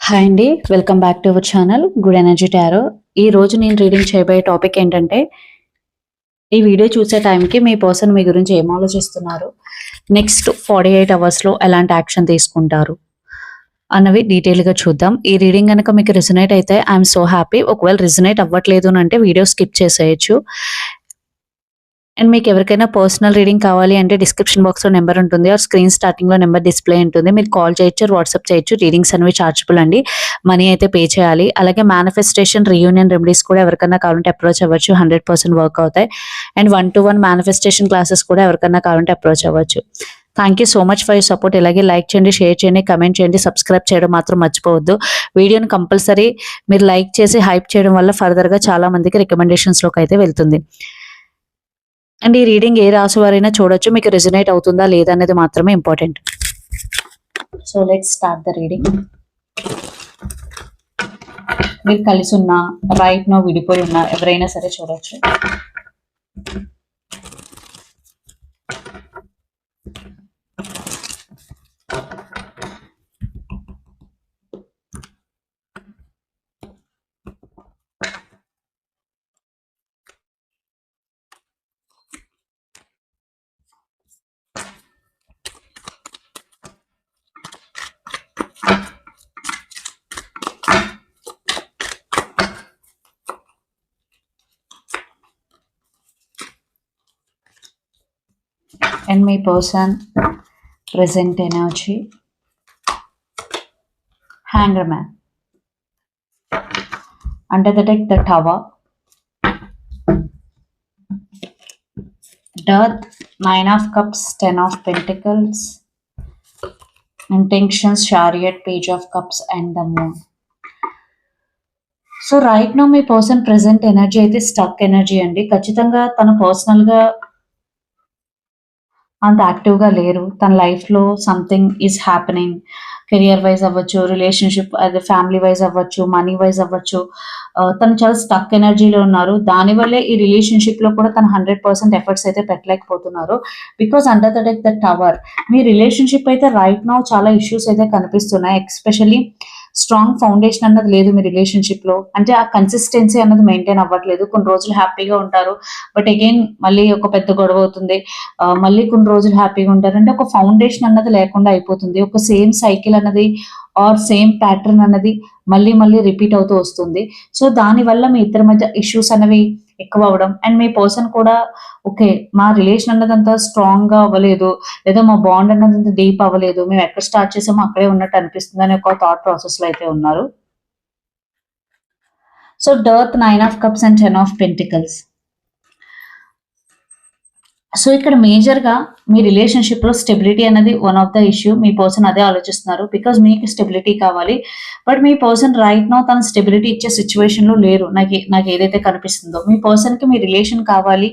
Hi అండి. Welcome back to our channel good energy tarot. ఈ రోజు నేను రీడింగ్ చేయబోయే టాపిక్ ఏంటంటే, ఈ వీడియో చూసే టైంకి మీ పర్సన్ మీ గురించి ఏం ఆలోచిస్తున్నారు, నెక్స్ట్ 48 అవర్స్లో ఎలాంటి యాక్షన్ తీసుకుంటారు అన్నవి డీటెయిల్గా చూద్దాం. ఈ రీడింగ్ కనుక మీకు రిజనేట్ అయితే ఐఎమ్ సో హ్యాపీ. ఒకవేళ రిజనేట్ అవ్వట్లేదు అని అంటే వీడియో స్కిప్ చేసేయచ్చు. అండ్ మీకు ఎవరికైనా పర్సనల్ రీడింగ్ కావాలి అంటే డిస్క్రిప్షన్ బాక్స్లో నెంబర్ ఉంటుంది, ఆ స్క్రీన్ స్టార్టింగ్లో నెంబర్ డిస్ప్లే ఉంటుంది. మీరు కాల్ చేయొచ్చు, వాట్సాప్ చేయొచ్చు. రీడింగ్స్ అనేవి చార్జబుల్ అండి, మనీ అయితే పే చేయాలి. అలాగే మేనిఫెస్టేషన్, రీయూనియన్ రెమెడీస్ కూడా ఎవరికైనా కావాలంటే అప్రోచ్ అవ్వచ్చు, 100% వర్క్ అవుతాయి. అండ్ 1-to-1 మేనిఫెస్టేషన్ క్లాసెస్ కూడా ఎవరికైనా కావాలంటే అప్రోచ్ అవ్వచ్చు. Thank you so much for your support. ఇలాగే లైక్ చేయండి, షేర్ చేయండి, కమెంట్ చేయండి, సబ్స్క్రైబ్ చేయడం మాత్రం మర్చిపోవద్దు. వీడియోని కంపల్సరీ మీరు లైక్ చేసి హైప్ చేయడం వల్ల ఫర్దర్గా చాలా మందికి రికమెండేషన్స్లోకి అయితే వెళ్తుంది. అండ్ ఈ రీడింగ్ ఏ రాశి వారైనా చూడొచ్చు, మీకు రెజనేట్ అవుతుందా లేదా అనేది మాత్రమే important. So let's start the reading. మీరు కలిసి ఉన్నా, రైట్ నో విడిపోయి ఉన్నా, ఎవరైనా సరే చూడొచ్చు. And my person present energy, Hanged Man. Under the deck, the Tower, Death, 9 of Cups, 10 of Pentacles, Intentions, Chariot, Page of Cups, and the Moon. So right now మీ person present energy అయితే stuck energy అండి. ఖచ్చితంగా తన పర్సనల్గా అంత యాక్టివ్గా లేరు. తన లైఫ్లో something is happening. Career wise అవ్వచ్చు, రిలేషన్షిప్ అదే ఫ్యామిలీ వైజ్ అవ్వచ్చు, మనీ వైజ్ అవ్వచ్చు. తను చాలా స్టక్ ఎనర్జీలో ఉన్నారు. దానివల్లే ఈ రిలేషన్షిప్లో కూడా తను 100% ఎఫర్ట్స్ అయితే పెట్టలేకపోతున్నారు. Because under the deck the tower, మీ రిలేషన్షిప్ అయితే రైట్ నౌ చాలా ఇష్యూస్ అయితే కనిపిస్తున్నాయి. ఎస్పెషల్లీ స్ట్రాంగ్ ఫౌండేషన్ అన్నది లేదు మీ రిలేషన్షిప్లో. అంటే ఆ కన్సిస్టెన్సీ అన్నది మెయింటైన్ అవ్వట్లేదు. కొన్ని రోజులు హ్యాపీగా ఉంటారు, బట్ అగైన్ మళ్ళీ ఒక పెద్ద గొడవ అవుతుంది. మళ్ళీ కొన్ని రోజులు హ్యాపీగా ఉంటారు. అంటే ఒక ఫౌండేషన్ అన్నది లేకుండా అయిపోతుంది. ఒక సేమ్ సైకిల్ అన్నది ఆర్ సేమ్ ప్యాటర్న్ అన్నది మళ్ళీ మళ్ళీ రిపీట్ అవుతూ వస్తుంది. సో దానివల్ల మీ ఇద్దరి మధ్య ఇష్యూస్ అనేవి ఎక్కువ అవ్వడం, అండ్ మీ పర్సన్ కూడా ఓకే మా రిలేషన్ అన్నది అంత స్ట్రాంగ్ గా అవ్వలేదు, లేదా మా బాండ్ అన్నది అంత డీప్ అవ్వలేదు, మేము ఎక్కడ స్టార్ట్ చేసామో అక్కడే ఉన్నట్టు అనిపిస్తుంది అనే ఒక థాట్ ప్రాసెస్ లో అయితే ఉన్నారు. సో డర్త్, 9 of Cups and 10 of Pentacles. సో ఇక్కడ మేజర్గా మీ రిలేషన్షిప్లో స్టెబిలిటీ అనేది వన్ ఆఫ్ ద ఇష్యూ. మీ పర్సన్ అదే ఆలోచిస్తున్నారు, బికాజ్ మీకు స్టెబిలిటీ కావాలి. బట్ మీ పర్సన్ రైట్ నో తన స్టెబిలిటీ ఇచ్చే సిచ్యువేషన్లో లేరు. నాకు ఏదైతే కనిపిస్తుందో మీ పర్సన్కి మీ రిలేషన్ కావాలి,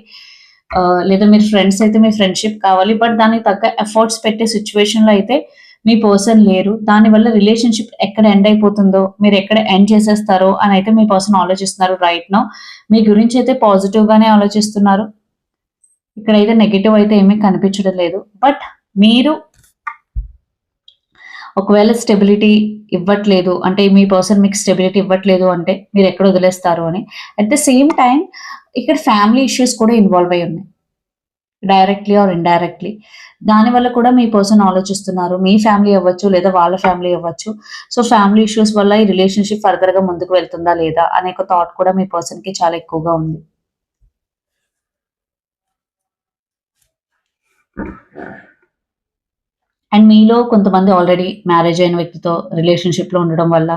లేదా మీరు ఫ్రెండ్స్ అయితే మీ ఫ్రెండ్షిప్ కావాలి. బట్ దానికి తగ్గ ఎఫర్ట్స్ పెట్టే సిచ్యువేషన్లో అయితే మీ పర్సన్ లేరు. దానివల్ల రిలేషన్షిప్ ఎక్కడ ఎండ్ అయిపోతుందో, మీరు ఎక్కడ ఎండ్ చేసేస్తారో అని అయితే మీ పర్సన్ ఆలోచిస్తున్నారు. రైట్ నో మీ గురించి అయితే పాజిటివ్గానే ఆలోచిస్తున్నారు. ఇక్కడైతే నెగిటివ్ అయితే ఏమీ కనిపించడం లేదు. బట్ మీరు ఒకవేళ స్టెబిలిటీ ఇవ్వట్లేదు అంటే, మీ పర్సన్ మీకు స్టెబిలిటీ ఇవ్వట్లేదు అంటే మీరు ఎక్కడ వదిలేస్తారు అని. అట్ ద సేమ్ టైం ఇక్కడ ఫ్యామిలీ ఇష్యూస్ కూడా ఇన్వాల్వ్ అయి ఉన్నాయి, డైరెక్ట్లీ ఆర్ ఇండైరెక్ట్లీ. దానివల్ల కూడా మీ పర్సన్ ఆలోచిస్తున్నారు. మీ ఫ్యామిలీ అవ్వచ్చు, లేదా వాళ్ళ ఫ్యామిలీ అవ్వచ్చు. సో ఫ్యామిలీ ఇష్యూస్ వల్ల ఈ రిలేషన్షిప్ ఫర్దర్గా ముందుకు వెళ్తుందా లేదా అనే ఒక థాట్ కూడా మీ పర్సన్కి చాలా ఎక్కువగా ఉంది. అండ్ మీలో కొంతమంది ఆల్రెడీ మ్యారేజ్ అయిన వ్యక్తితో రిలేషన్షిప్లో ఉండడం వల్ల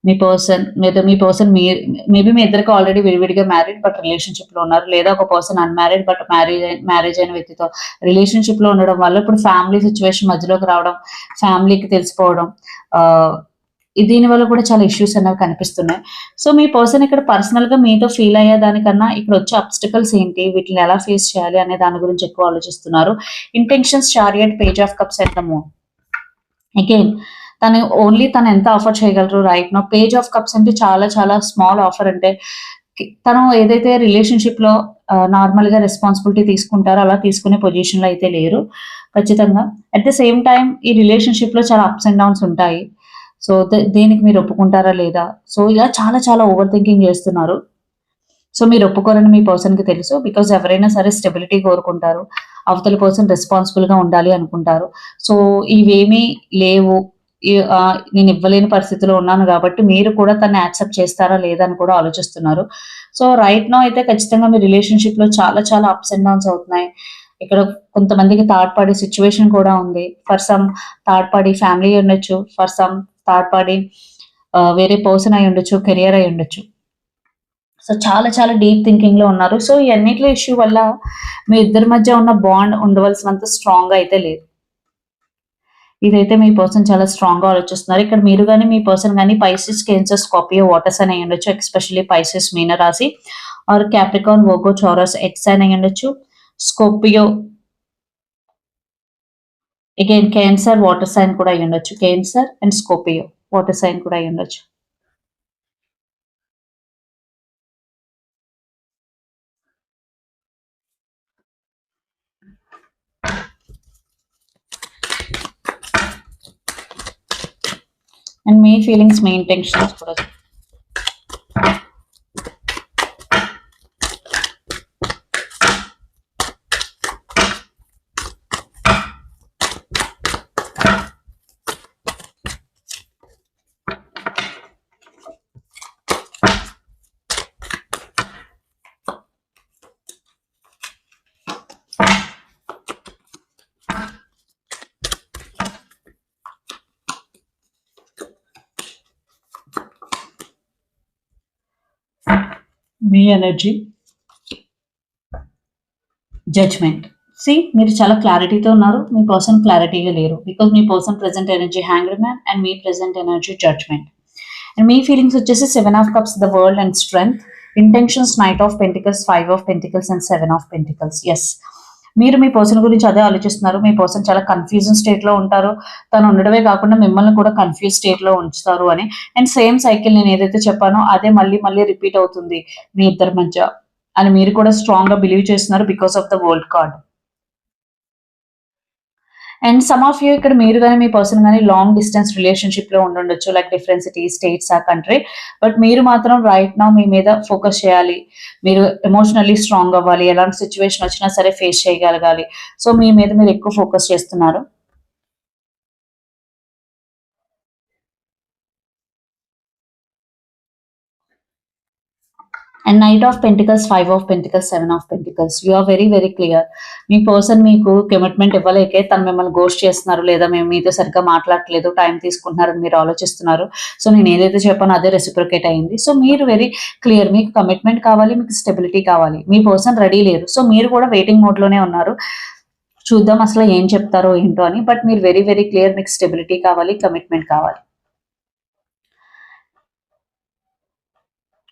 మీ పర్సన్ మేబీ మీ ఇద్దరికి ఆల్రెడీ విడివిడిగా మ్యారీడ్ బట్ రిలేషన్షిప్లో ఉన్నారు, లేదా ఒక పర్సన్ అన్మ్యారీడ్ బట్ మ్యారేజ్ అయిన వ్యక్తితో రిలేషన్షిప్లో ఉండడం వల్ల ఇప్పుడు ఫ్యామిలీ సిచ్యువేషన్ మధ్యలోకి రావడం, ఫ్యామిలీకి తెలిసిపోవడం, దీనివల్ల కూడా చాలా ఇష్యూస్ అనేవి కనిపిస్తున్నాయి. సో మీ పర్సన్ ఇక్కడ పర్సనల్గా మీతో ఫీల్ అయ్యే దానికన్నా ఇక్కడ వచ్చే అబ్స్టికల్స్ ఏంటి, వీటిని ఎలా ఫేస్ చేయాలి అనే దాని గురించి ఎక్కువ ఆలోచిస్తున్నారు. Intentions, Chariot, Page of Cups and the Moon. Again తను ఎంత ఆఫర్ చేయగలరు right now. Page of Cups అంటే చాలా చాలా స్మాల్ ఆఫర్. అంటే తను ఏదైతే రిలేషన్షిప్ లో నార్మల్ గా రెస్పాన్సిబిలిటీ తీసుకుంటారో అలా తీసుకునే పొజిషన్ లో అయితే లేరు ఖచ్చితంగా. అట్ ద సేమ్ టైం ఈ రిలేషన్షిప్ లో చాలా అప్స్ అండ్ డౌన్స్ ఉంటాయి. సో దేనికి మీరు ఒప్పుకుంటారా లేదా? సో ఇలా చాలా చాలా ఓవర్ థింకింగ్ చేస్తున్నారు. సో మీరు ఒప్పుకోరని మీ పర్సన్‌కి తెలుసు. బికాజ్ ఎవరైనా సరే స్టెబిలిటీ కోరుకుంటారు. అవతల పర్సన్ రెస్పాన్సిబుల్‌గా ఉండాలి అనుకుంటారు. సో ఇవేమీ లేవు. నేను ఇవ్వలేని పరిస్థితిలో ఉన్నాను గాబట్టి మీరు కూడా తనని యాక్సెప్ట్ చేస్తారా లేదా అని కూడా ఆలోచిస్తున్నారు. సో రైట్ నౌ అయితే ఖచ్చితంగా మీ రిలేషన్‌షిప్‌లో చాలా చాలా అప్స్ అండ్ డౌన్స్ అవుతున్నాయి. ఇక్కడ కొంతమందికి థర్డ్ పార్టీ సిట్యుయేషన్ కూడా ఉంది. For some third party family అయ్యుండొచ్చు. ఫర్ సమ్ థర్డ్ పార్టీ వేరే పర్సన్ అయ్యుండొచ్చు. కెరియర్ అయ్యుండొచ్చు. సో చాలా చాలా డీప్ థింకింగ్‌లో ఉన్నారు. సో ఈ అన్నిట్ల ఇష్యూ వల్ల మీ ఇద్దరి మధ్య ఉన్న బాండ్ ఉండవలసినంత స్ట్రాంగ్‌గా అయితే లేదు. ఇదైతే మీ పర్సన్ చాలా స్ట్రాంగ్‌గా ఆలోచిస్తున్నారు. ఇక్కడ మీరు గాని, మీ పర్సన్ గాని Pisces, Cancer, Scorpio, water sign అయ్యుండొచ్చు. ఎస్పెషల్లీ పైసెస్ మీన రాశి or Capricorn, Virgo, Taurus earth sign అయ్యుండొచ్చు. Scorpio again Cancer, water sign కూడా అయ్యుండొచ్చు. Cancer and Scorpio water sign కూడా అయ్యుండొచ్చు. అండ్ మీ ఫీలింగ్స్, మీ ఇంటెన్షన్స్ కూడా మీ ఎనర్జీ జడ్జ్‌మెంట్. మీరు చాలా క్లారిటీతో ఉన్నారు. మీ పర్సన్ క్లారిటీగా లేరు. బికాజ్ మీ person present energy Hanged Man and మీ ప్రెజెంట్ ఎనర్జీ జడ్జ్‌మెంట్. అండ్ మీ ఫీలింగ్స్ వచ్చేసి 7 of Cups, the World and Strength. Intentions Knight of Pentacles, 5 of Pentacles and 7 of Pentacles. Yes. మీరు మీ పర్సన్ గురించి అదే ఆలోచిస్తున్నారు. మీ పర్సన్ చాలా కన్‌ఫ్యూజన్ స్టేట్‌లో ఉంటారు. తను ఉండడమే కాకుండా మిమ్మల్ని కూడా కన్‌ఫ్యూజ్ స్టేట్‌లో ఉంచుతారు అని. అండ్ సేమ్ సైకిల్ నేను ఏదైతే చెప్పానో అదే మళ్ళీ మళ్ళీ రిపీట్ అవుతుంది మీ ఇద్దరి మధ్య అని మీరు కూడా స్ట్రాంగ్‌గా బిలీవ్ చేస్తున్నారు because of the world card. And some of you ఇక్కడ మీరు గాని, మీ పర్సన్ గాని లాంగ్ డిస్టెన్స్ రిలేషన్‌షిప్‌లో ఉండుండొచ్చు. Like different cities, states or country. But మీరు మాత్రం రైట్ నౌ మీ మీద ఫోకస్ చేయాలి. మీరు ఎమోషనల్లీ స్ట్రాంగ్ అవ్వాలి. ఎలాంటి సిట్యుయేషన్ వచ్చినా సరే ఫేస్ చేయగలగాలి. సో మీ మీద మీరు ఎక్కువ ఫోకస్ చేస్తున్నారు. And Knight of Pentacles, 5 of Pentacles, 7 of Pentacles. You are very very clear. మీ పర్సన్ మీకు కమిట్మెంట్ ఇవ్వలేకే తను మిమ్మల్ని గోస్ట్ చేస్తున్నారు, లేదా మేము మీతో సరిగ్గా మాట్లాడట్లేదు, టైం తీసుకుంటున్నారని మీరు ఆలోచిస్తున్నారు. సో నేను ఏదైతే చెప్పానో అదే రెసిప్రొకేట్ అయింది. సో మీరు వెరీ క్లియర్. మీకు కమిట్మెంట్ కావాలి, మీకు స్టెబిలిటీ కావాలి. మీ పర్సన్ రెడీ లేరు. సో మీరు కూడా వెయిటింగ్ మోడ్‌లోనే ఉన్నారు. చూద్దాం అసలు ఏం చెప్తారో ఏంటో అని. బట్ మీరు వెరీ వెరీ క్లియర్. మీకు స్టెబిలిటీ కావాలి, కమిట్మెంట్ కావాలి.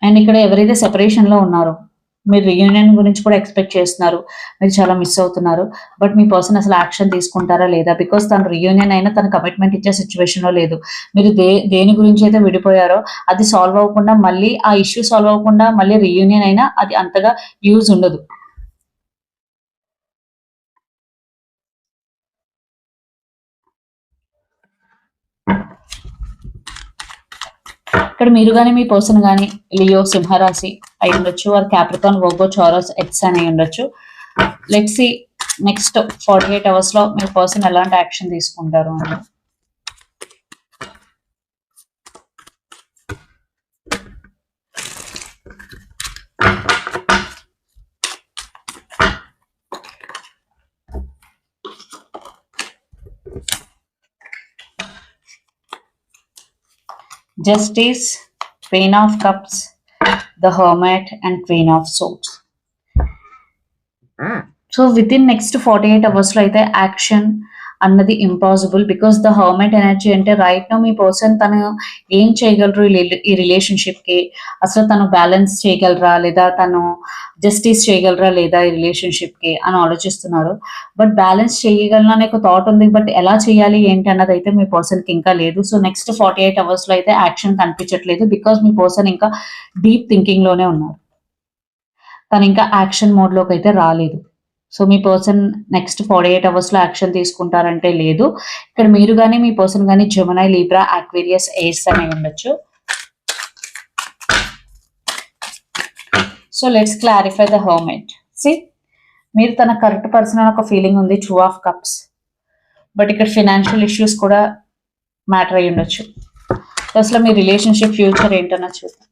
అండ్ ఇక్కడ ఎవరైతే సెపరేషన్‌లో ఉన్నారో, మీరు రీయూనియన్ గురించి కూడా ఎక్స్‌పెక్ట్ చేస్తున్నారు. మీరు చాలా మిస్ అవుతున్నారు. బట్ మీ పర్సన్ అసలు యాక్షన్ తీసుకుంటారా లేదా? బికాజ్ తను రీయూనియన్ అయినా తను కమిట్మెంట్ ఇచ్చే సిట్యుయేషన్‌లో లేదు. మీరు దేని గురించి అయితే విడిపోయారో అది సాల్వ్ అవ్వకుండా మళ్ళీ ఆ ఇష్యూ సాల్వ్ అవ్వకుండా మళ్ళీ రీయూనియన్ అయినా అది అంతగా యూజ్ ఉండదు. ఇక్కడ మీరు గాని, మీ పర్సన్ గాని లియో, సింహరాశి అయ్యుండొచ్చు. Or Capricorn, Virgo, Taurus earth sign అయ్యుండొచ్చు. లెట్స్ సీ నెక్స్ట్ 48 అవర్స్‌లో మీ పర్సన్ ఎలాంటి యాక్షన్ తీసుకుంటారు అని. Justice, Queen of Cups, the Hermit and Queen of Swords. So within next 48 అవర్స్‌లో అయితే యాక్షన్ అన్నది impossible. Because the hermit energy అంటే రైట్ నౌ మీ person తను ఏం చేయగలరు ఈ రిలేషన్‌షిప్‌కి, అసలు తను బ్యాలెన్స్ చేయగలరా, లేదా తను జస్టిస్ చేయగలరా లేదా ఈ రిలేషన్‌షిప్‌కి అని ఆలోచిస్తున్నారు. బట్ బ్యాలెన్స్ చేయగలను అనే ఒక థాట్ ఉంది. బట్ ఎలా చేయాలి ఏంటి అన్నది అయితే మీ పర్సన్‌కి ఇంకా లేదు. సో నెక్స్ట్ 48 అవర్స్‌లో అయితే యాక్షన్ కనిపించట్లేదు. బికాస్ మీ పర్సన్ ఇంకా డీప్ థింకింగ్‌లోనే ఉన్నారు. తను ఇంకా యాక్షన్ మోడ్‌లోకి అయితే రాలేదు. సో మీ పర్సన్ నెక్స్ట్ 48 అవర్స్లో యాక్షన్ తీసుకుంటారంటే లేదు. ఇక్కడ మీరు కానీ మీ పర్సన్ కానీ జెమిని, లిబ్రా, అక్వేరియస్, ఎయిర్స్ అనే ఉండొచ్చు. So let's clarify the Hermit. See, మీరు తన కరెక్ట్ పర్సన్ అని ఒక ఫీలింగ్ ఉంది, 2 ఆఫ్ కప్స్. బట్ ఇక్కడ ఫినాన్షియల్ ఇష్యూస్ కూడా మ్యాటర్ అయ్యి ఉండొచ్చు. అసలు మీ రిలేషన్షిప్ ఫ్యూచర్ ఏంటన్నా చూద్దాం.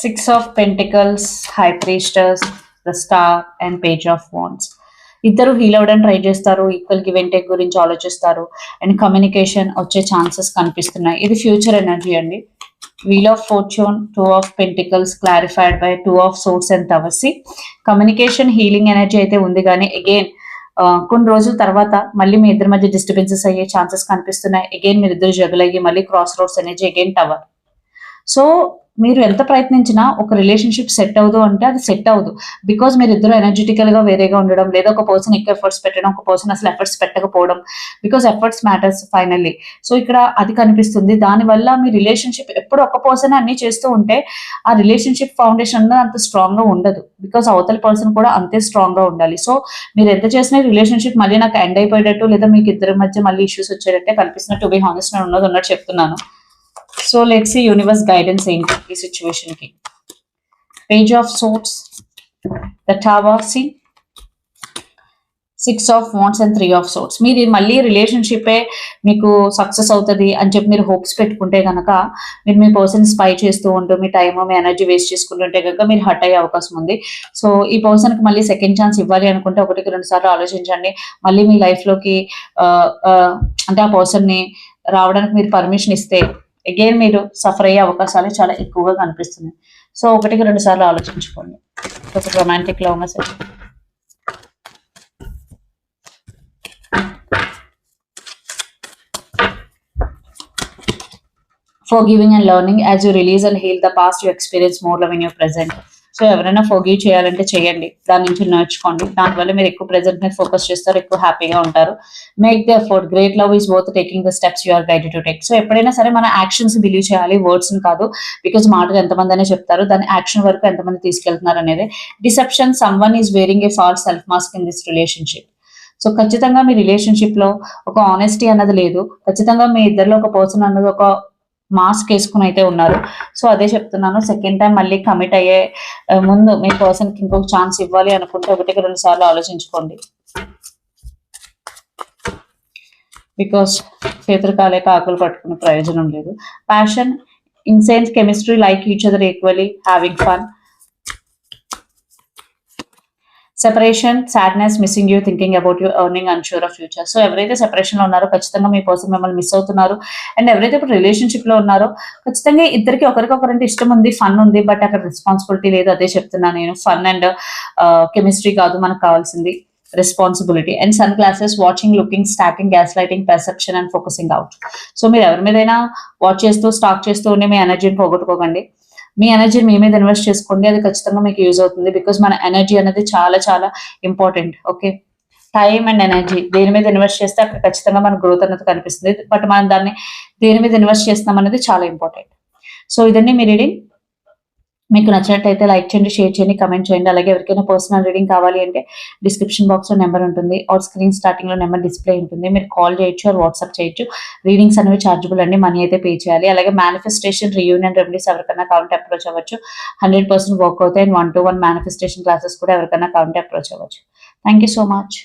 Six of Pentacles, High Priestess, the Star and Page of Wands. ఇద్దరు హీల్ అవ్వడానికి ట్రై చేస్తారు, ఈక్వల్ గివ్ అండ్ టేక్ గురించి ఆలోచిస్తారు, అండ్ కమ్యూనికేషన్ వచ్చే ఛాన్సెస్ కనిపిస్తున్నాయి. ఇది ఫ్యూచర్ ఎనర్జీ అండి. Wheel of Fortune, 2 of Pentacles clarified by 2 of Swords and Towers. Communication healing energy అయితే ఉంది, కానీ అగైన్ కొన్ని రోజుల తర్వాత మళ్ళీ మీ ఇద్దరి మధ్య డిస్టర్బెన్సెస్ అయ్యే ఛాన్సెస్ కనిపిస్తున్నాయి. అగైన్ మీరు ఇద్దరు జగల్ అయ్యి మళ్ళీ cross roads energy, again tower. So మీరు ఎంత ప్రయత్నించినా ఒక రిలేషన్షిప్ సెట్ అవ్వదు అంటే అది సెట్ అవ్వదు. బికాజ్ మీరు ఇద్దరు ఎనర్జెటికల్ గా వేరేగా ఉండడం, లేదా ఒక పర్సన్ ఎక్కువ ఎఫర్ట్స్ పెట్టడం, ఒక పర్సన్ అసలు ఎఫర్ట్స్ పెట్టకపోవడం. Because efforts matters finally. So ఇక్కడ అది కనిపిస్తుంది. దానివల్ల మీ రిలేషన్షిప్ ఎప్పుడు ఒక పర్సన్ అన్ని చేస్తూ ఉంటే ఆ రిలేషన్షిప్ ఫౌండేషన్ అంత స్ట్రాంగ్ గా ఉండదు. బికాస్ అవతల పర్సన్ కూడా అంతే స్ట్రాంగ్ గా ఉండాలి. సో మీరు ఎంత చేసినా రిలేషన్షిప్ మళ్ళీ నాకు ఎండ్ అయిపోయేటట్టు, లేదా మీకు ఇద్దరి మధ్య మళ్ళీ ఇష్యూస్ వచ్చేటట్టే కనిపిస్తున్నట్టు. టు బి హానెస్ట్ నేను ఉన్నట్టు చెప్తున్నాను. So let's see universe guidance ఏంటి ఈ సిచ్యువేషన్ కి. Page of Swords, the Tower, see 6 of Wands and 3 of Swords. మీరు మళ్ళీ రిలేషన్షిప్ మీకు సక్సెస్ అవుతుంది అని చెప్పి మీరు హోప్స్ పెట్టుకుంటే కనుక, మీరు మీ పర్సన్ స్పై చేస్తూ ఉంటూ మీ టైమ్ మీ ఎనర్జీ వేస్ట్ చేసుకుంటుంటే కనుక మీరు హర్ట్ అయ్యే అవకాశం ఉంది. సో ఈ పర్సన్ కి మళ్ళీ సెకండ్ ఛాన్స్ ఇవ్వాలి అనుకుంటే 1-2 సార్లు ఆలోచించండి. మళ్ళీ మీ లైఫ్ లోకి అంటే ఆ పర్సన్ ని రావడానికి మీరు పర్మిషన్ ఇస్తే అగైన్ మీరు సఫర్ అయ్యే అవకాశాలు చాలా ఎక్కువగా కనిపిస్తున్నాయి. సో 1-2 సార్లు ఆలోచించుకోండి. ఒక romantic love message. Forgiving and learning. As you release and heal the past, you experience more love in your present. So ఎవరైనా ఫర్గివ్ చేయాలంటే చేయండి, దాని నుంచి నేర్చుకోండి. దానివల్ల మీరు ఎక్కువ ప్రెజెంట్ మీద ఫోకస్ చేస్తారు, ఎక్కువ హ్యాపీగా ఉంటారు. Make the effort. Great love is worth taking the steps you are guided to take. So ఎప్పుడైనా సరే మన యాక్షన్స్ బిలీవ్ చేయాలి, వర్డ్స్ కాదు. బికాజ్ మాటలు ఎంతమంది అనే చెప్తారు, దాని యాక్షన్ వరకు ఎంతమంది తీసుకెళ్తున్నారు అనేది. Deception. Someone is wearing a false self mask in this relationship. So ఖచ్చితంగా మీ రిలేషన్షిప్ లో ఒక ఆనెస్టీ అన్నది లేదు. ఖచ్చితంగా మీ ఇద్దరిలో ఒక పర్సన్ అన్నది ఒక మాస్క్ వేసుకుని అయితే ఉన్నారు. సో అదే చెప్తున్నాను, సెకండ్ టైం మళ్ళీ కమిట్ అయ్యే ముందు మీ పర్సన్ కి ఇంకొక ఛాన్స్ ఇవ్వాలి అనుకుంటే 1-2 సార్లు ఆలోచించుకోండి. బికాస్ చేతులు కాలేక ఆకులు పట్టుకునే ప్రయోజనం లేదు. Passion. Intense chemistry, like each other equally, having fun. Separation. Sadness, missing you, thinking about you, yearning, unsure of future. So ఎవరైతే సెపరేషన్ లో ఉన్నారో ఖచ్చితంగా మీ పర్సన్ మిమ్మల్ని మిస్ అవుతున్నారు. అండ్ ఎవరైతే ఇప్పుడు రిలేషన్షిప్ లో ఉన్నారో ఖచ్చితంగా ఇద్దరికి ఒకరికొకరంటే ఇష్టం ఉంది, ఫన్ ఉంది, బట్ అక్కడ రెస్పాన్సిబిలిటీ లేదు. అదే చెప్తున్నాను నేను. ఫన్ అండ్ కెమిస్ట్రీ కాదు మనకు కావాల్సింది, responsibility. And sunglasses. Watching, looking, stalking, gaslighting, perception and focusing out. So మీరు ఎవరి మీదైనా వాచ్ చేస్తూ స్టాక్ చేస్తూ ఉండి మీ ఎనర్జీని పోగొట్టుకోకండి. మీ ఎనర్జీని మీ మీద ఇన్వెస్ట్ చేసుకోండి, అది ఖచ్చితంగా మీకు యూజ్ అవుతుంది. బికాజ్ మన ఎనర్జీ అనేది చాలా చాలా important. Okay, time and energy దేని మీద ఇన్వెస్ట్ చేస్తే అక్కడ ఖచ్చితంగా మన గ్రోత్ అనేది కనిపిస్తుంది. బట్ మనం దాన్ని దేని మీద ఇన్వెస్ట్ చేస్తున్నాం అనేది చాలా ఇంపార్టెంట్. సో ఇదండి మీ రీడింగ్. మీకు నచ్చినట్లయితే లైక్ చేయండి, షేర్ చేయండి, కమెంట్ చేయండి. అలాగే ఎవరికైనా పర్సనల్ రీడింగ్ కావాలి అంటే డిస్క్రిప్షన్ బాక్స్ లో నెంబర్ ఉంటుంది, ఆర్ స్క్రీన్ స్టార్టింగ్ లో నెంబర్ డిస్ప్లే ఉంటుంది. మీరు కాల్ చేయొచ్చు, ఆర్ వాట్సాప్ చేయొచ్చు. రీడింగ్స్ అనేవి చార్జబుల్ అండి, మనీ అయితే పే చేయాలి. అలాగే మేనిఫెస్టేషన్, రియూనియన్ రెమెడీస్ ఎవరికైనా కావాలంటే అప్రోచ్ అవ్వచ్చు. 100% వర్క్ అవుతాయి. అండ్ 1-to-1 మేనిఫెస్టేషన్ క్లాసెస్ కూడా ఎవరికైనా కావాలంటే అప్రోచ్ అవ్వచ్చు. Thank you so much.